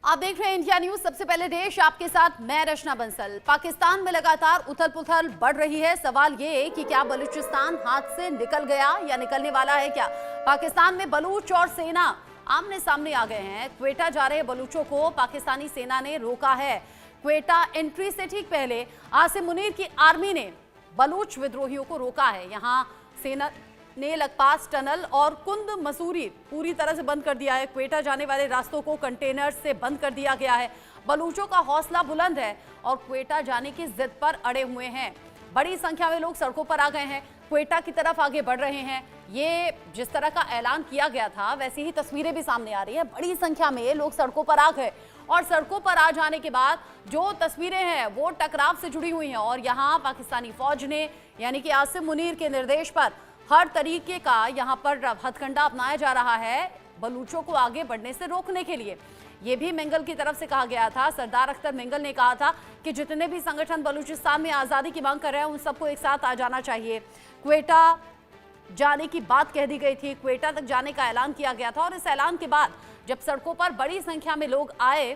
आप देख रहे हैं इंडिया न्यूज। सबसे पहले देश आपके साथ मैं रचना बंसल। पाकिस्तान में लगातार उथल पुथल बढ़ रही है। सवाल ये कि क्या बलूचिस्तान हाथ से निकल गया या निकलने वाला है क्या? पाकिस्तान में बलूच और सेना आमने सामने आ गए हैं। क्वेटा जा रहे बलूचों को पाकिस्तानी सेना ने रोका है। क्वेटा एंट्री से ठीक पहले आसिम मुनीर की आर्मी ने बलूच विद्रोहियों को रोका है। यहाँ सेना ने लखपास टनल और कुंद मसूरी पूरी तरह से बंद कर दिया है। क्वेटा जाने वाले रास्तों को कंटेनर से बंद कर दिया गया है। बलूचों का हौसला बुलंद है और क्वेटा जाने की जिद पर अड़े हुए हैं। बड़ी संख्या में लोग सड़कों पर आ गए हैं, क्वेटा की तरफ आगे बढ़ रहे हैं। ये जिस तरह का ऐलान किया गया था वैसी ही तस्वीरें भी सामने आ रही है। बड़ी संख्या में लोग सड़कों पर आ गए और सड़कों पर आ जाने के बाद जो तस्वीरें हैं वो टकराव से जुड़ी हुई हैं। और यहाँ पाकिस्तानी फौज ने यानी कि आसिम मुनीर के निर्देश पर हर तरीके का यहाँ पर हथकंडा अपनाया जा रहा है बलूचों को आगे बढ़ने से रोकने के लिए। ये भी मिंगल की तरफ से कहा गया था। सरदार अख्तर मिंगल ने कहा था कि जितने भी संगठन बलूचिस्तान में आज़ादी की मांग कर रहे हैं उन सबको एक साथ आ जाना चाहिए। क्वेटा जाने की बात कह दी गई थी, क्वेटा तक जाने का ऐलान किया गया था। और इस ऐलान के बाद जब सड़कों पर बड़ी संख्या में लोग आए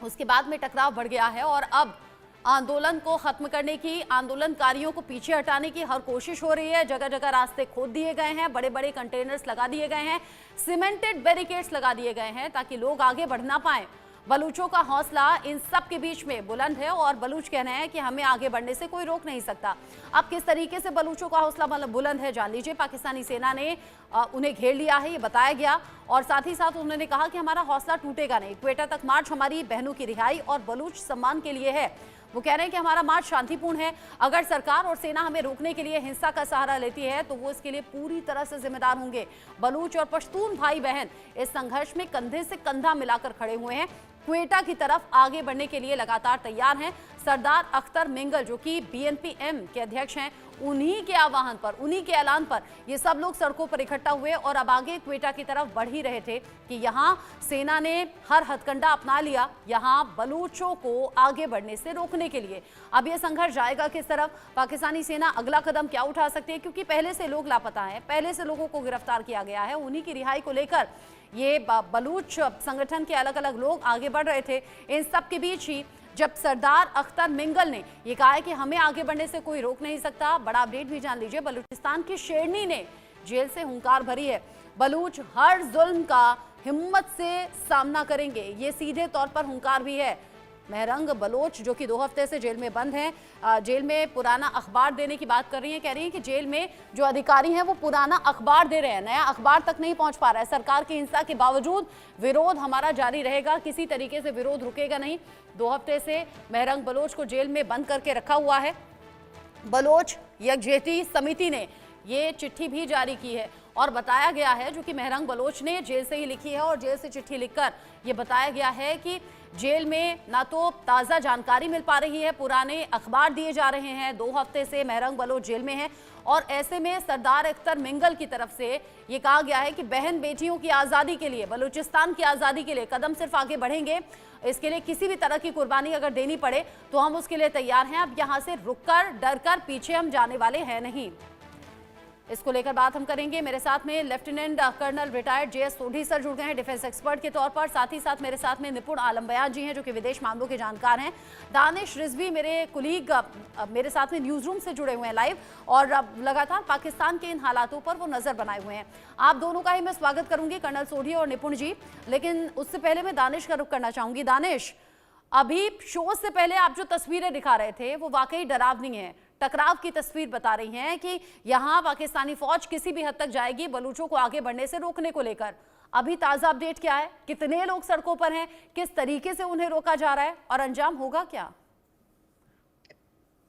उसके बाद में टकराव बढ़ गया है और अब आंदोलन को खत्म करने की, आंदोलनकारियों को पीछे हटाने की हर कोशिश हो रही है। जगह जगह रास्ते खोद दिए गए हैं, बड़े बड़े कंटेनर्स लगा दिए गए हैं, सीमेंटेड बैरिकेड्स लगा दिए गए हैं ताकि लोग आगे बढ़ ना पाए। बलूचों का हौसला इन सब के बीच में बुलंद है और बलूच कह रहे हैं कि हमें आगे बढ़ने से कोई रोक नहीं सकता। अब किस तरीके से बलूचों का हौसला बुलंद है जान लीजिए। पाकिस्तानी सेना ने उन्हें घेर लिया है, ये बताया गया। और साथ ही साथ उन्होंने कहा कि हमारा हौसला टूटेगा नहीं। क्वेटा तक मार्च हमारी बहनों की रिहाई और बलूच सम्मान के लिए है। वो कह रहे हैं कि हमारा मार्च शांतिपूर्ण है। अगर सरकार और सेना हमें रोकने के लिए हिंसा का सहारा लेती है तो वो इसके लिए पूरी तरह से जिम्मेदार होंगे। बलूच और पश्तून भाई बहन इस संघर्ष में कंधे से कंधा मिलाकर खड़े हुए हैं। क्वेटा की तरफ आगे बढ़ने के लिए लगातार तैयार हैं। सरदार अख्तर मिंगल जो कि बीएनपीएम के अध्यक्ष हैं, उन्हीं के आह्वान पर, उन्हीं के ऐलान पर ये सब लोग सड़कों पर इकट्ठा हुए और अब आगे क्वेटा की तरफ बढ़ ही रहे थे कि यहाँ सेना ने हर हथकंडा अपना लिया यहाँ बलूचों को आगे बढ़ने से रोकने के लिए। अब ये संघर्ष जाएगा किस तरफ, पाकिस्तानी सेना अगला कदम क्या उठा सकती है, क्योंकि पहले से लोग लापता हैं, पहले से लोगों को गिरफ्तार किया गया है। उन्हीं की रिहाई को लेकर ये बलूच संगठन के अलग अलग लोग आगे बढ़ रहे थे। इन सब के बीच ही जब सरदार अख्तर मिंगल ने ये कहा है कि हमें आगे बढ़ने से कोई रोक नहीं सकता, बड़ा अपडेट भी जान लीजिए। बलूचिस्तान की शेरनी ने जेल से हुंकार भरी है। बलूच हर जुल्म का हिम्मत से सामना करेंगे, ये सीधे तौर पर हुंकार भी है। महरंग बलोच जो कि 2 हफ्ते से जेल में बंद हैं, जेल में पुराना अखबार देने की बात कर रही हैं। कह रही हैं कि जेल में जो अधिकारी हैं वो पुराना अखबार दे रहे हैं, नया अखबार तक नहीं पहुंच पा रहा है। सरकार की हिंसा के बावजूद विरोध हमारा जारी रहेगा, किसी तरीके से विरोध रुकेगा नहीं। 2 हफ्ते से महरंग बलोच को जेल में बंद करके रखा हुआ है। बलोच यकजहती समिति ने ये चिट्ठी भी जारी की है और बताया गया है, जो कि महरंग बलोच ने जेल से ही लिखी है और जेल से चिट्ठी लिखकर ये बताया गया है कि जेल में ना तो ताज़ा जानकारी मिल पा रही है, पुराने अखबार दिए जा रहे हैं। 2 हफ्ते से महरंग बलोच जेल में है और ऐसे में सरदार अख्तर मिंगल की तरफ से ये कहा गया है कि बहन बेटियों की आज़ादी के लिए, बलूचिस्तान की आज़ादी के लिए कदम सिर्फ आगे बढ़ेंगे। इसके लिए किसी भी तरह की कुर्बानी अगर देनी पड़े तो हम उसके लिए तैयार हैं। अब यहाँ से रुककर डरकर पीछे हम जाने वाले हैं नहीं। इसको लेकर बात हम करेंगे। मेरे साथ में lieutenant colonel retired JS Sodhi sir जुड़ गए हैं डिफेंस एक्सपर्ट के तौर पर। साथ ही साथ मेरे साथ में निपुण आलम बयान जी हैं जो कि विदेश मामलों के जानकार हैं। दानिश रिजवी मेरे कुलीग मेरे साथ में न्यूज रूम से जुड़े हुए हैं लाइव और लगातार पाकिस्तान के इन हालातों पर वो नजर बनाए हुए हैं। आप दोनों का ही मैं स्वागत करूंगी, कर्नल सोढ़ी और निपुण जी। लेकिन उससे पहले मैं दानिश का रुख करना चाहूंगी। दानिश, अभी शो से पहले आप जो तस्वीरें दिखा रहे थे वो वाकई डरावनी है। टकराव की तस्वीर बता रही हैं कि यहां पाकिस्तानी फौज किसी भी हद तक जाएगी बलूचों को आगे बढ़ने से रोकने को लेकर। अभी ताजा अपडेट क्या है, कितने लोग सड़कों पर हैं, किस तरीके से उन्हें रोका जा रहा है और अंजाम होगा क्या?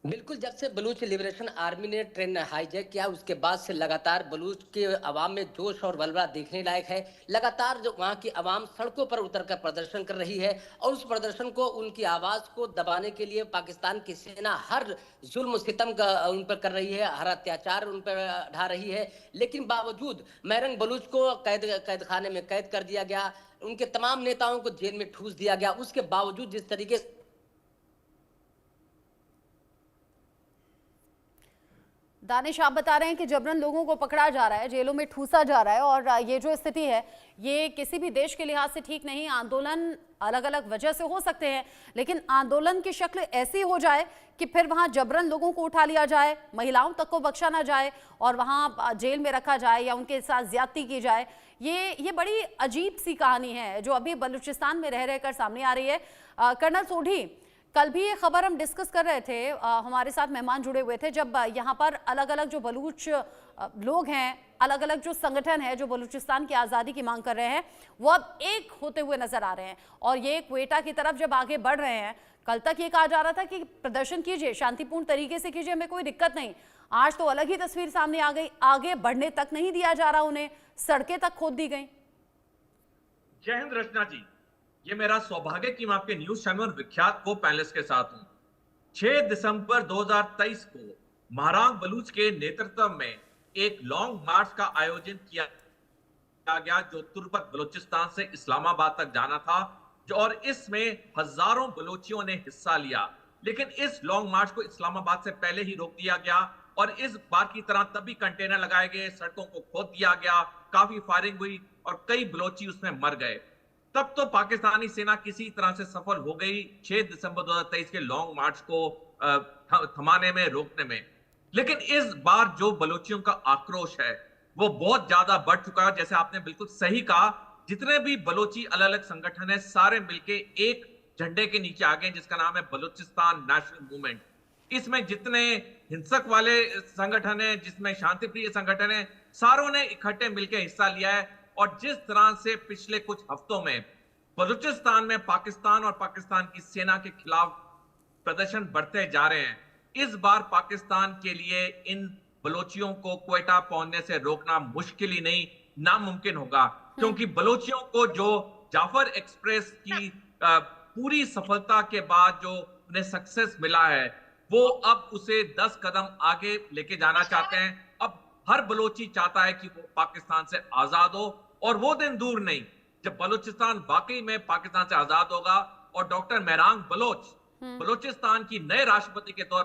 बिल्कुल, जब से बलूच लिबरेशन आर्मी ने ट्रेन हाईजैक किया उसके बाद से लगातार बलूच के अवाम में जोश और बलबला देखने लायक है। लगातार जो वहाँ की अवाम सड़कों पर उतरकर प्रदर्शन कर रही है और उस प्रदर्शन को, उनकी आवाज़ को दबाने के लिए पाकिस्तान की सेना हर जुल्म सितम का उन पर कर रही है, हर अत्याचार उन पर ढा रही है। लेकिन बावजूद महरंग बलूच को कैद खाने में कैद कर दिया गया, उनके तमाम नेताओं को जेल में ठूस दिया गया। उसके बावजूद जिस तरीके दानिश, आप बता रहे हैं कि जबरन लोगों को पकड़ा जा रहा है, जेलों में ठूसा जा रहा है, और ये जो स्थिति है ये किसी भी देश के लिहाज से ठीक नहीं। आंदोलन अलग अलग वजह से हो सकते हैं, लेकिन आंदोलन की शक्ल ऐसी हो जाए कि फिर वहां जबरन लोगों को उठा लिया जाए, महिलाओं तक को बख्शा ना जाए और वहां जेल में रखा जाए या उनके साथ ज्यादती की जाए, ये बड़ी अजीब सी कहानी है जो अभी बलूचिस्तान में रह रहकर सामने आ रही है। कर्नल सोढी, कल भी ये खबर हम डिस्कस कर रहे थे, हमारे साथ मेहमान जुड़े हुए थे, जब यहाँ पर अलग अलग जो बलूच लोग हैं, अलग अलग जो संगठन है जो बलूचिस्तान की आज़ादी की मांग कर रहे हैं, वो अब एक होते हुए नजर आ रहे हैं और ये क्वेटा की तरफ जब आगे बढ़ रहे हैं। कल तक ये कहा जा रहा था कि प्रदर्शन कीजिए, शांतिपूर्ण तरीके से कीजिए, हमें कोई दिक्कत नहीं। आज तो अलग ही तस्वीर सामने आ गई, आगे बढ़ने तक नहीं दिया जा रहा उन्हें, सड़कें तक खोद दी गई। जय हिंद रचना जी, ये मेरा सौभाग्य कि मैं आपके न्यूज चैनल विख्यात को पैनलिस्ट के साथ हूं। 6 दिसंबर 2023 को महारांग बलूच के नेतृत्व में एक लॉन्ग मार्च का आयोजन किया गया जो तुर्बत बलूचिस्तान से इस्लामाबाद तक जाना था, जो और इसमें हजारों बलूचियों ने हिस्सा लिया। लेकिन इस लॉन्ग मार्च को इस्लामाबाद से पहले ही रोक दिया गया और इस बार की तरह तभी कंटेनर लगाए गए, सड़कों को खोद दिया गया, काफी फायरिंग हुई और कई बलोची उसमें मर गए। तब तो पाकिस्तानी सेना किसी तरह से सफल हो गई 6 दिसंबर 2023 के लॉन्ग मार्च को थमाने में, रोकने में। लेकिन इस बार जो बलोचियों का आक्रोश है वो बहुत ज्यादा बढ़ चुका है। जैसे आपने बिल्कुल सही कहा, जितने भी बलोची अलग अलग संगठन है सारे मिलके एक झंडे के नीचे आ गए जिसका नाम है बलूचिस्तान नेशनल मूवमेंट। इसमें जितने हिंसक वाले संगठन है, जिसमें शांतिप्रिय संगठन है, सारों ने इकट्ठे मिलकर हिस्सा लिया है। और जिस तरह से पिछले कुछ हफ्तों में बलूचिस्तान में पाकिस्तान और पाकिस्तान की सेना के खिलाफ प्रदर्शन बढ़ते जा रहे हैं, इस बार पाकिस्तान के लिए इन बलोचियों को क्वेटा पहुंचने से रोकना मुश्किल ही नहीं, नामुमकिन होगा। क्योंकि बलोचियों को जो जाफर एक्सप्रेस की पूरी सफलता के बाद जो उन्हें सक्सेस मिला है, वो अब उसे 10 कदम आगे लेके जाना चाहते हैं। अब हर बलोची चाहता है कि वो पाकिस्तान से आजाद हो, और वो दिन दूर नहीं जब बलूचिस्तान वाकई में पाकिस्तान से आजाद होगा और डॉक्टर मेहरांग बलोच बलूचिस्तान की नए राष्ट्रपति के तौर